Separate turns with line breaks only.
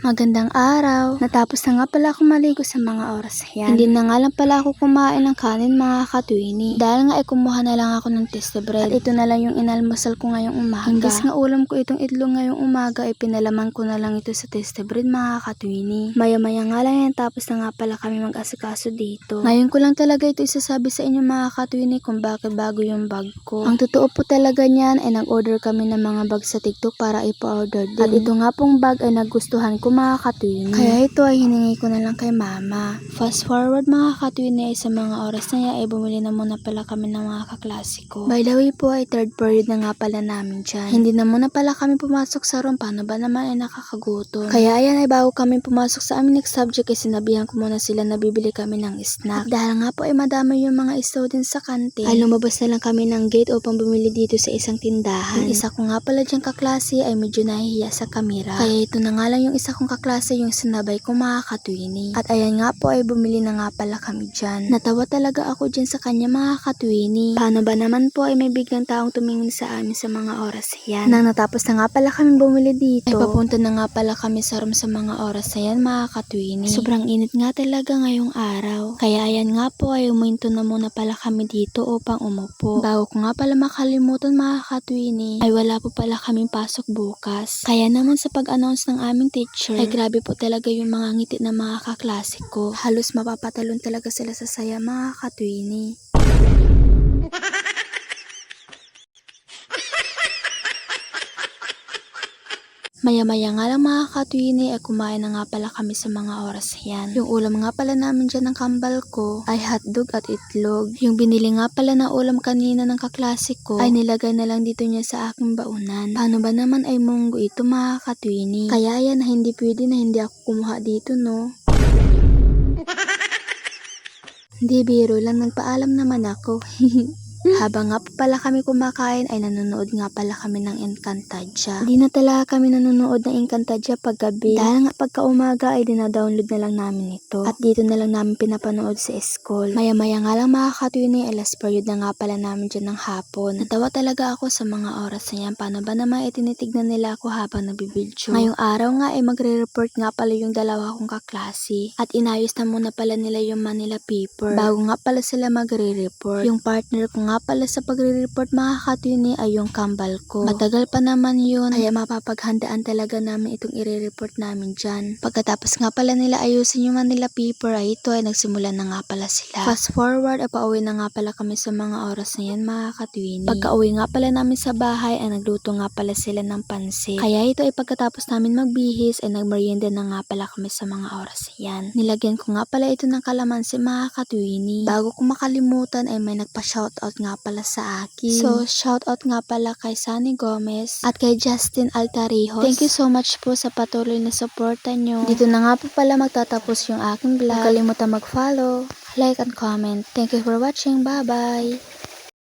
Magandang araw. Natapos na nga pala ako maligo sa mga oras yan. Hindi na nga lang pala ako kumain ng kanin mga katwini. Dahil nga kumuha na lang ako ng testa bread. At ito na lang yung inalmusal ko ngayong umaga. Imbis nga ulam ko itong itlog ngayong umaga ay pinalaman ko na lang ito sa testa bread mga katwini. Maya-maya nga lang yan tapos na nga pala kami mag-asikaso dito. Ngayon ko lang talaga ito isasabi sa inyo mga katwini kung bakit bago yung bag ko. Ang totoo po talaga niyan ay nag-order kami ng mga bag sa TikTok para ipa-order din. At ito nga pong bag ay nagustuhan ko mga katwini. Kaya ito ay hiningi ko na lang kay mama. Fast forward mga katwini ay sa mga oras na yan ay bumili na muna pala kami ng mga kaklasiko. By the way po ay third period na nga pala namin dyan. Hindi na muna pala kami pumasok sa room. Paano ba naman ay nakakagutom. Kaya ayan ay bago kami pumasok sa aming next subject ay sinabihan ko muna sila na bibili kami ng snack. At dahil nga po ay madami yung mga students sa kantin ay lumabas na lang kami ng gate upang bumili dito sa isang tindahan. Yung isa ko nga pala dyan kaklase ay medyo nahihiya sa kamera. Kaya ito na nga lang yung isa kong kaklase yung sinabay ko mga katwini. At ayan nga po ay bumili na nga pala kami dyan. Natawa talaga ako dyan sa kanya mga katwini. Paano ba naman po ay may biglang taong tumingin sa amin sa mga oras yan. Nang natapos na nga pala kami bumili dito ay papunta na nga pala kami sa room sa mga oras na yan mga katwini. Sobrang init nga talaga ngayong araw. Kaya ayan nga po ay uminto na muna pala kami dito upang umupo. Bago ko nga pala makalimutan mga katwini ay wala po pala kaming pasok bukas. Kaya naman sa pag-announce ng aming teacher ay grabe po talaga yung mga ngiti ng mga kaklase ko. Halos mapapatalon talaga sila sa saya mga katwini. Maya-maya nga lang mga katwini ay kumain na nga pala kami sa mga oras yan. Yung ulam nga pala namin dyan ng kambal ko ay hotdog at itlog. Yung binili nga pala na ulam kanina ng kaklase ko ay nilagay na lang dito niya sa aking baunan. Paano ba naman ay munggo ito mga katwini? Kaya yan na hindi pwede na hindi ako kumuha dito no. Hindi biro lang, nagpaalam naman ako. Habang nga pala kami kumakain ay nanonood nga pala kami ng Encantadia. Di na talaga kami nanonood ng Encantadia paggabi. Dahil nga pagka umaga ay dinadownload na lang namin ito. At dito na lang namin pinapanood sa school. Maya-maya nga lang mga katwini ay last period na nga pala namin dyan ng hapon. Natawa talaga ako sa mga oras na yan. Paano ba naman tinitignan nila ako habang nabibidyo. Ngayong araw nga ay magre-report nga pala yung dalawa kong kaklase. At inayos na muna pala nila yung Manila paper. Bago nga pala sila magre-report. Yung partner ko nga pala sa pagre-report mga katwini ay yung kambal ko. Matagal pa naman yun, kaya mapapaghandaan talaga namin itong i-report namin dyan. Pagkatapos nga pala nila ayusin yung Manila paper ay ito ay nagsimula na nga pala sila. Fast forward ay pauwi na nga pala kami sa mga oras na yan mga katwini. Pagka-uwi nga pala namin sa bahay ay nagluto nga pala sila ng pansit. Kaya ito ay pagkatapos namin magbihis ay nagmerienda na nga pala kami sa mga oras yan. Nilagyan ko nga pala ito ng kalamansi mga katwini. Bago ko makalimutan ay may nagpa-shoutout nga pala sa akin. So, shoutout nga pala kay Sunny Gomez at kay Justin Altarijos. Thank you so much po sa patuloy na suporta nyo. Dito na nga po pala magtatapos yung aking vlog. Huwag kalimutan mag-follow, like, and comment. Thank you for watching. Bye-bye!